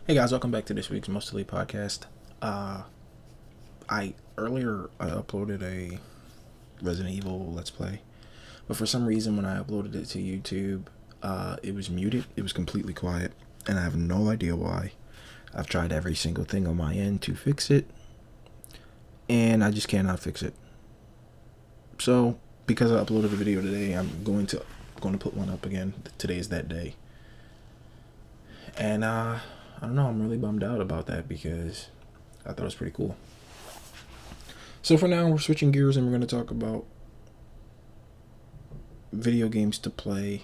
Hey guys, welcome back to this week's Mostly podcast. Uh, I earlier I uploaded a Resident Evil Let's Play, but for some reason when I uploaded it to YouTube, it was muted. It was completely quiet, and I have no idea why. I've tried every single thing on my end to fix it, and I just cannot fix it. So because I uploaded a video today, I'm going to put one up again. Today is that day, and I don't know. I'm really bummed out about that because I thought it was pretty cool. So for now, we're switching gears and we're going to talk about video games to play,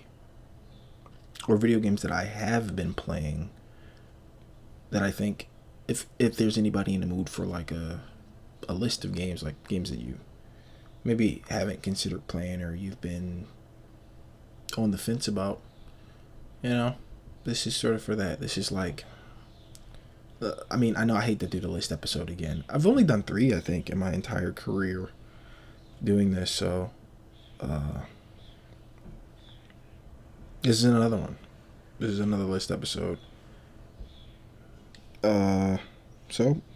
or video games that I have been playing that I think if there's anybody in the mood for like a list of games, like games that you maybe haven't considered playing or you've been on the fence about, this is sort of for that. This is like, I know I hate to do the list episode again. I've only done 3, I think, in my entire career doing this, so this is another one. This is another list episode. So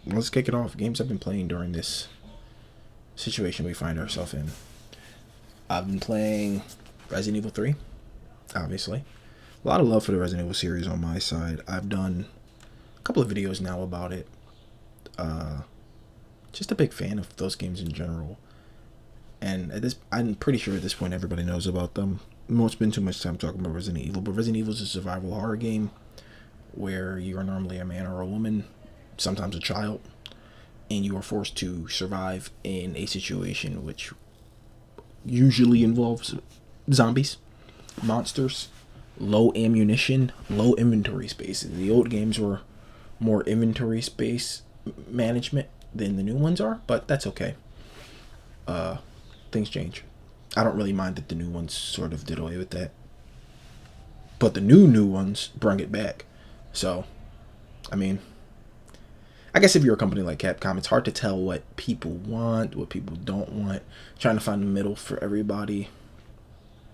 let's kick it off. Games I've been playing during this situation we find ourselves in. I've been playing Resident Evil 3, obviously. A lot of love for the Resident Evil series on my side. I've done a couple of videos now about it. Just a big fan of those games in general. And I'm pretty sure at this point everybody knows about them. We won't spend too much time talking about Resident Evil, but Resident Evil is a survival horror game where you are normally a man or a woman, sometimes a child, and you are forced to survive in a situation which usually involves zombies, monsters, low ammunition, low inventory spaces. The old games were more inventory space management than the new ones are, but that's okay. Things change. I don't really mind that the new ones sort of did away with that, but the new ones bring it back. So, I guess if you're a company like Capcom, it's hard to tell what people want, what people don't want. Trying to find the middle for everybody.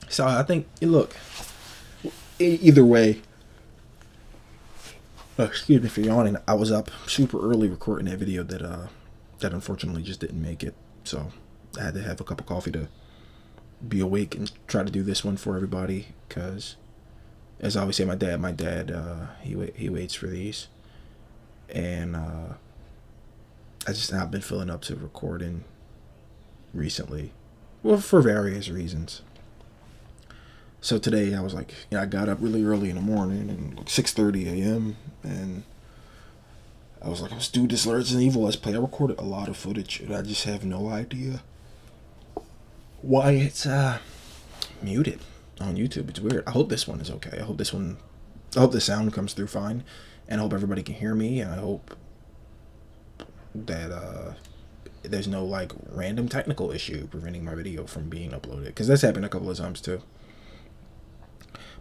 So I think, look, either way, excuse me for yawning. I was up super early recording that video that unfortunately just didn't make it. So I had to have a cup of coffee to be awake and try to do this one for everybody. Because, as I always say, my dad, he waits for these, and I just have been filling up to recording recently, well, for various reasons. So today I was like, I got up really early in the morning and like 6:30 a.m. and I was like, let's do this Resident Evil Let's Play. I recorded a lot of footage and I just have no idea why it's muted on YouTube. It's weird. I hope this one is okay. I hope the sound comes through fine, and I hope everybody can hear me, and I hope that there's no like random technical issue preventing my video from being uploaded, because that's happened a couple of times too.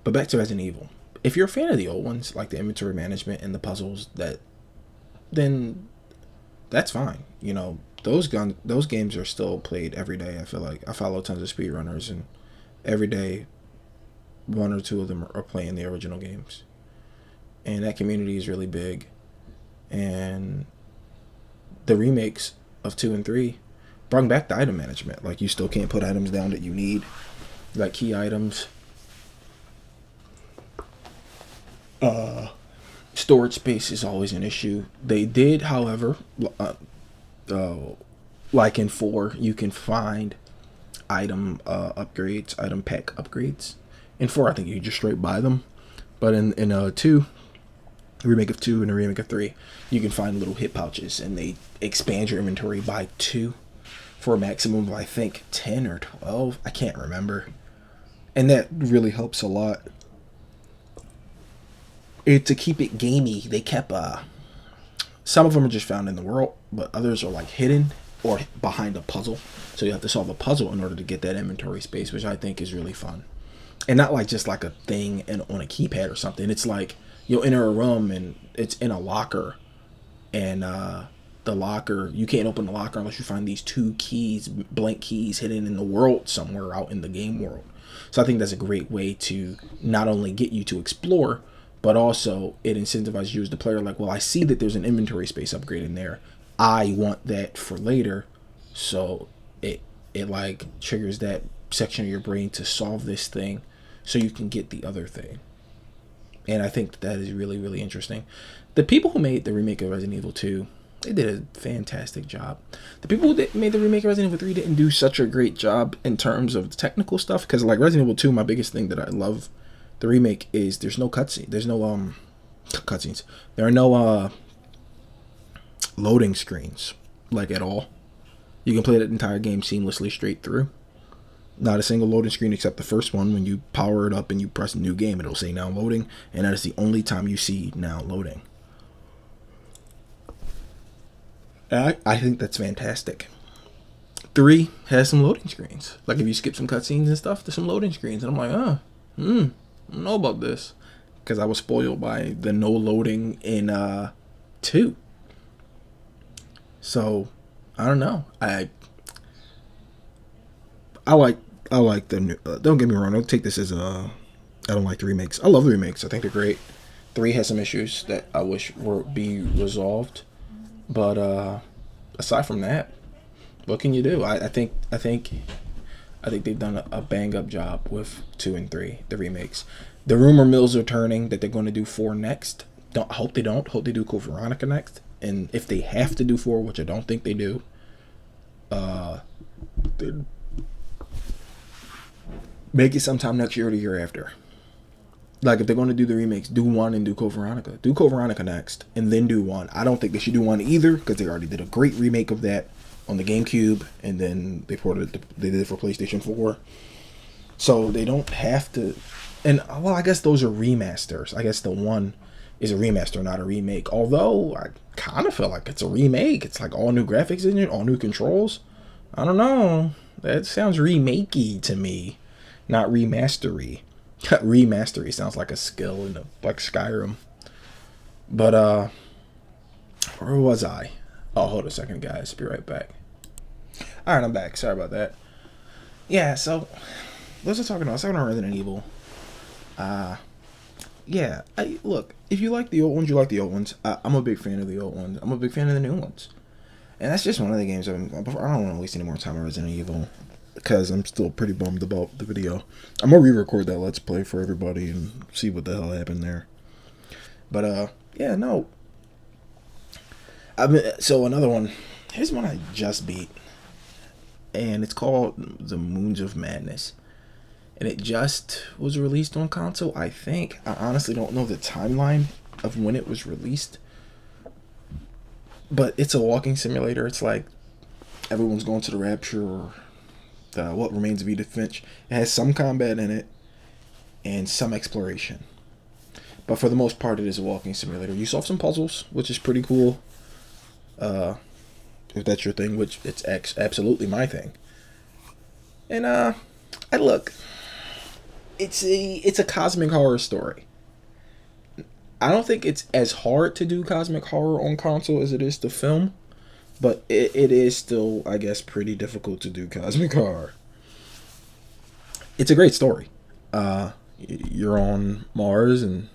But back to Resident Evil. If you're a fan of the old ones, like the inventory management and the puzzles, then that's fine. Those games are still played every day. I feel like I follow tons of speedrunners, and every day, 1 or 2 of them are playing the original games. And that community is really big. And the remakes of 2 and 3 brought back the item management. Like, you still can't put items down that you need, like key items. Storage space is always an issue. They did, however, like in 4, you can find item upgrades, item pack upgrades. In 4, I think you can just straight buy them. But in 2, the remake of 2 and the remake of 3, you can find little hit pouches, and they expand your inventory by 2 for a maximum of, I think, 10 or 12. I can't remember. And that really helps a lot. To keep it gamey, they kept some of them are just found in the world, but others are like hidden or behind a puzzle. So you have to solve a puzzle in order to get that inventory space, which I think is really fun. And not like just like a thing on a keypad or something. It's like you'll enter a room and it's in a locker, and the locker, you can't open the locker unless you find these 2 keys, blank keys, hidden in the world somewhere out in the game world. So I think that's a great way to not only get you to explore, but also it incentivizes you as the player. Like, well, I see that there's an inventory space upgrade in there. I want that for later, so it like triggers that section of your brain to solve this thing, so you can get the other thing. And I think that is really, really interesting. The people who made the remake of Resident Evil 2, they did a fantastic job. The people that made the remake of Resident Evil 3 didn't do such a great job in terms of the technical stuff, because like Resident Evil 2, my biggest thing that I love the remake is there's no cutscene. There's no cutscenes. There are no loading screens, like, at all. You can play that entire game seamlessly straight through. Not a single loading screen except the first one. When you power it up and you press new game, it'll say now loading, and that is the only time you see now loading. I think that's fantastic. 3 has some loading screens. Like, if you skip some cutscenes and stuff, there's some loading screens. And I'm like, I don't know about this. Because I was spoiled by the no loading in 2. So, I don't know. I like the new. Don't get me wrong. Don't take this as I don't like the remakes. I love the remakes. I think they're great. 3 has some issues that I wish were be resolved, but aside from that, what can you do? I think they've done a bang up job with 2 and 3, the remakes. The rumor mills are turning that they're going to do 4 next. I hope they don't. Hope they do Code Veronica next. And if they have to do 4, which I don't think they do, make it sometime next year or the year after. Like, if they're going to do the remakes, do 1 and do Code Veronica. Do Code Veronica next, and then do 1. I don't think they should do 1 either, because they already did a great remake of that on the GameCube, and then they did it for PlayStation 4. So they don't have to. And, well, I guess those are remasters. I guess the 1 is a remaster, not a remake. Although, I kind of feel like it's a remake. It's like all new graphics in it, all new controls. I don't know. That sounds remakey to me, not remastery. Remastery sounds like a skill in like Skyrim. But where was I? Oh, hold a second, guys. Be right back. All right, I'm back. Sorry about that. Yeah. So, what was I talking about? I was talking about Resident Evil. Yeah. Look, if you like the old ones, you like the old ones. I'm a big fan of the old ones. I'm a big fan of the new ones. And that's just one of the games I don't want to waste any more time on Resident Evil, because I'm still pretty bummed about the video. I'm going to re-record that Let's Play for everybody and see what the hell happened there. But, yeah, no. So another one. Here's one I just beat. And it's called The Moons of Madness. And it just was released on console, I think. I honestly don't know the timeline of when it was released. But it's a walking simulator. It's like everyone's going to the Rapture or What Remains of Edith Finch. It has some combat in it and some exploration. But for the most part, it is a walking simulator. You solve some puzzles, which is pretty cool. If that's your thing, which it's absolutely my thing. And look, it's a cosmic horror story. I don't think it's as hard to do cosmic horror on console as it is to film, but it is still, I guess, pretty difficult to do cosmic horror. It's a great story. You're on Mars and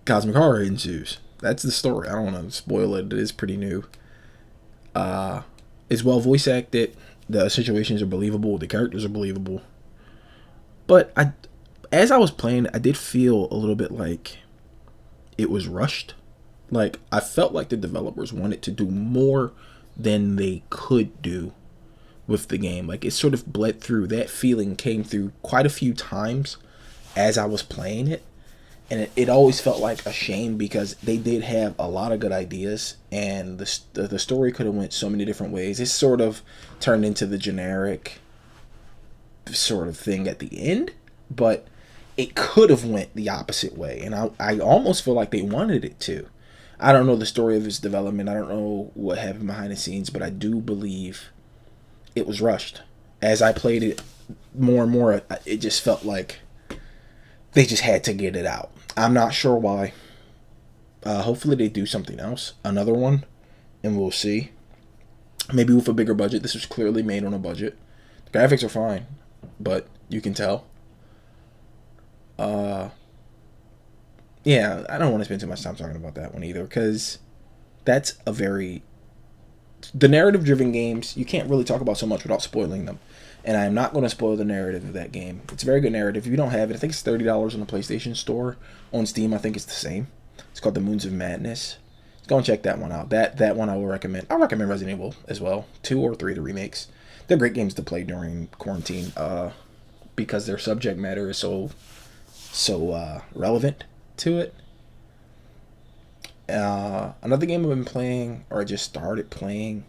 cosmic horror ensues. That's the story. I don't want to spoil it. It is pretty new. It's well voice acted. The situations are believable. The characters are believable. But as I was playing, I did feel a little bit like it was rushed. Like, I felt like the developers wanted to do more than they could do with the game. Like, it sort of bled through. That feeling came through quite a few times as I was playing it. And it always felt like a shame, because they did have a lot of good ideas, and the story could have went so many different ways. It sort of turned into the generic sort of thing at the end, but it could have went the opposite way, and I almost feel like they wanted it to. I don't know the story of its development. I don't know what happened behind the scenes, but I do believe it was rushed. As I played it more and more, it just felt like they just had to get it out. I'm not sure why. Hopefully they do something else, another one, and we'll see. Maybe with a bigger budget. This was clearly made on a budget. The graphics are fine, but you can tell. yeah, I don't want to spend too much time talking about that one either, because that's a very the narrative driven games, you can't really talk about so much without spoiling them. And I am not going to spoil the narrative of that game. It's a very good narrative. If you don't have it, I think it's $30 on the PlayStation Store. On Steam, I think it's the same. It's called The Moons of Madness. Go and check that one out. That one I will recommend. I recommend Resident Evil as well. 2 or 3 of the remakes. They're great games to play during quarantine because their subject matter is so relevant to it. Another game I've been playing, or I just started playing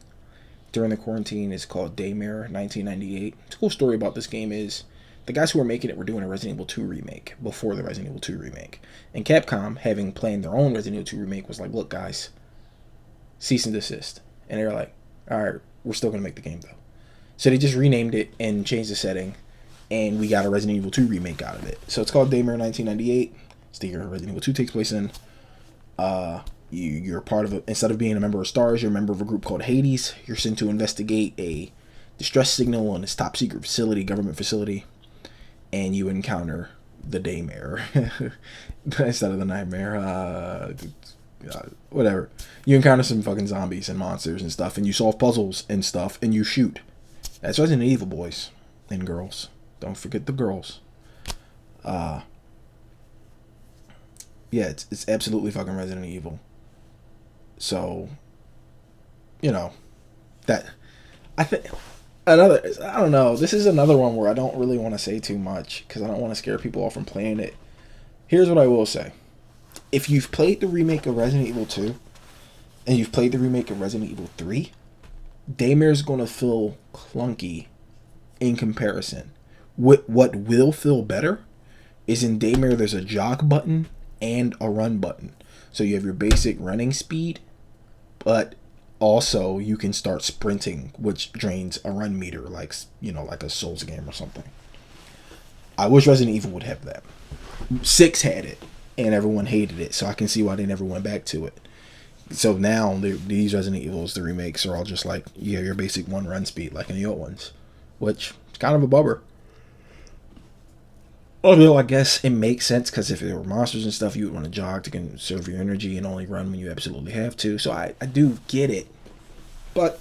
during the quarantine, is called Daymare 1998. The cool story about this game is the guys who were making it were doing a Resident Evil 2 remake before the Resident Evil 2 remake. And Capcom, having planned their own Resident Evil 2 remake, was like, look, guys, cease and desist. And they were like, all right, we're still going to make the game, though. So they just renamed it and changed the setting, and we got a Resident Evil 2 remake out of it. So it's called Daymare 1998. It's the year Resident Evil 2 takes place in. You're part of it. Instead of being a member of STARS, you're a member of a group called Hades. You're sent to investigate a distress signal on this top secret facility, government facility, and you encounter the Daymare instead of the Nightmare. Whatever. You encounter some fucking zombies and monsters and stuff, and you solve puzzles and stuff, and you shoot. That's Resident Evil, boys and girls. Don't forget the girls. Yeah, it's absolutely fucking Resident Evil. So, you know, that I think another. I don't know. This is another one where I don't really want to say too much because I don't want to scare people off from playing it. Here's what I will say: if you've played the remake of Resident Evil 2 and you've played the remake of Resident Evil 3, Daymare's gonna feel clunky in comparison. What will feel better is in Daymare there's a jog button and a run button. So you have your basic running speed, but also you can start sprinting, which drains a run meter, like a Souls game or something. I wish Resident Evil would have that. 6 had it, and everyone hated it, so I can see why they never went back to it. So now these Resident Evils, the remakes, are all just like you have your basic one run speed, like in the old ones, which is kind of a bummer. Although I guess it makes sense because if there were monsters and stuff, you would want to jog to conserve your energy and only run when you absolutely have to. So I do get it. But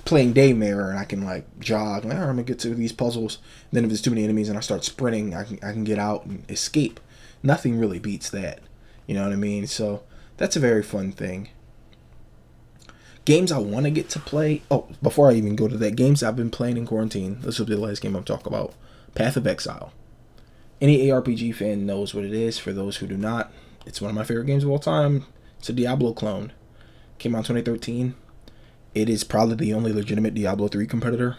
playing Daymare and I can like jog, like, I'm gonna get to these puzzles. And then if there's too many enemies and I start sprinting, I can get out and escape. Nothing really beats that. You know what I mean? So that's a very fun thing. Games I want to get to play. Oh, before I even go to that, games I've been playing in quarantine. This will be the last game I'll talk about. Path of Exile. Any ARPG fan knows what it is. For those who do not, it's one of my favorite games of all time. It's a Diablo clone. Came out in 2013. It is probably the only legitimate Diablo 3 competitor.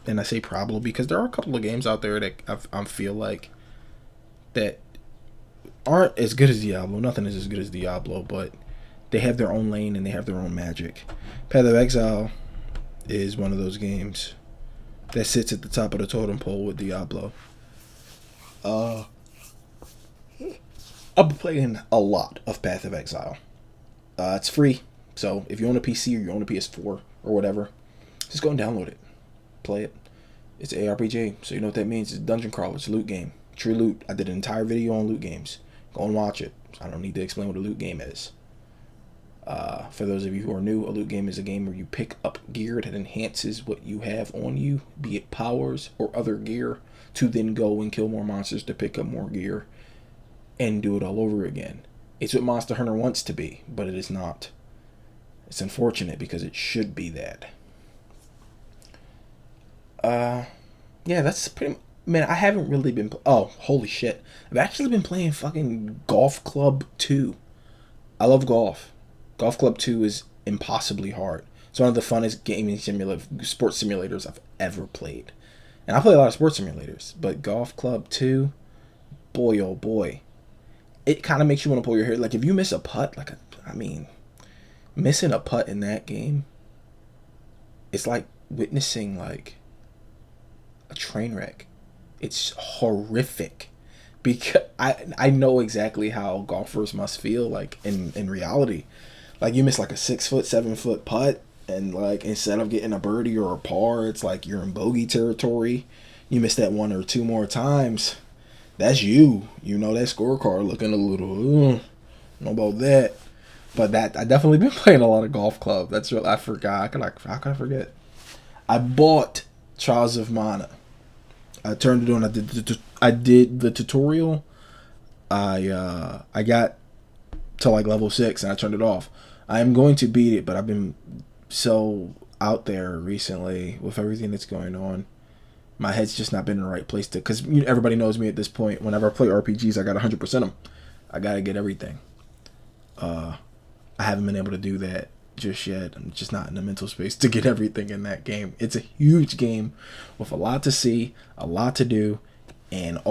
And I say probably because there are a couple of games out there that I feel like that aren't as good as Diablo. Nothing is as good as Diablo, but they have their own lane and they have their own magic. Path of Exile is one of those games that sits at the top of the totem pole with Diablo. I've been playing a lot of Path of Exile. It's free, so if you own a PC or you own a PS4 or whatever, just go and download it. Play it. It's ARPG, so you know what that means. It's a dungeon crawler. It's a loot game. True loot. I did an entire video on loot games. Go and watch it. I don't need to explain what a loot game is. For those of you who are new, a loot game is a game where you pick up gear that enhances what you have on you, be it powers or other gear, to then go and kill more monsters to pick up more gear and do it all over again. It's what Monster Hunter wants to be, but it is not. It's unfortunate because it should be that. Yeah, that's pretty. Man, I haven't really been. Oh, holy shit! I've actually been playing fucking Golf Club 2. I love golf. Golf Club 2 is impossibly hard. It's one of the funnest sports simulators I've ever played. And I play a lot of sports simulators, but Golf Club 2, boy oh boy, it kind of makes you want to pull your hair. Like if you miss a putt, missing a putt in that game, it's like witnessing like a train wreck. It's horrific because I know exactly how golfers must feel like in reality. Like you miss like a 6 foot, 7 foot putt, and like instead of getting a birdie or a par, it's like you're in bogey territory. You miss that 1 or 2 more times, that's you. You know that scorecard looking a little. I don't know about that. But that I definitely been playing a lot of Golf Club. That's what I forgot. How could I forget? I bought Trials of Mana. I turned it on. I did the tutorial. I got to like level 6 and I turned it off. I am going to beat it, but I've been so out there recently with everything that's going on. My head's just not been in the right place to, because everybody knows me at this point. Whenever I play RPGs, I got 100% them. I gotta get everything. I haven't been able to do that just yet. I'm just not in the mental space to get everything in that game. It's a huge game with a lot to see, a lot to do, and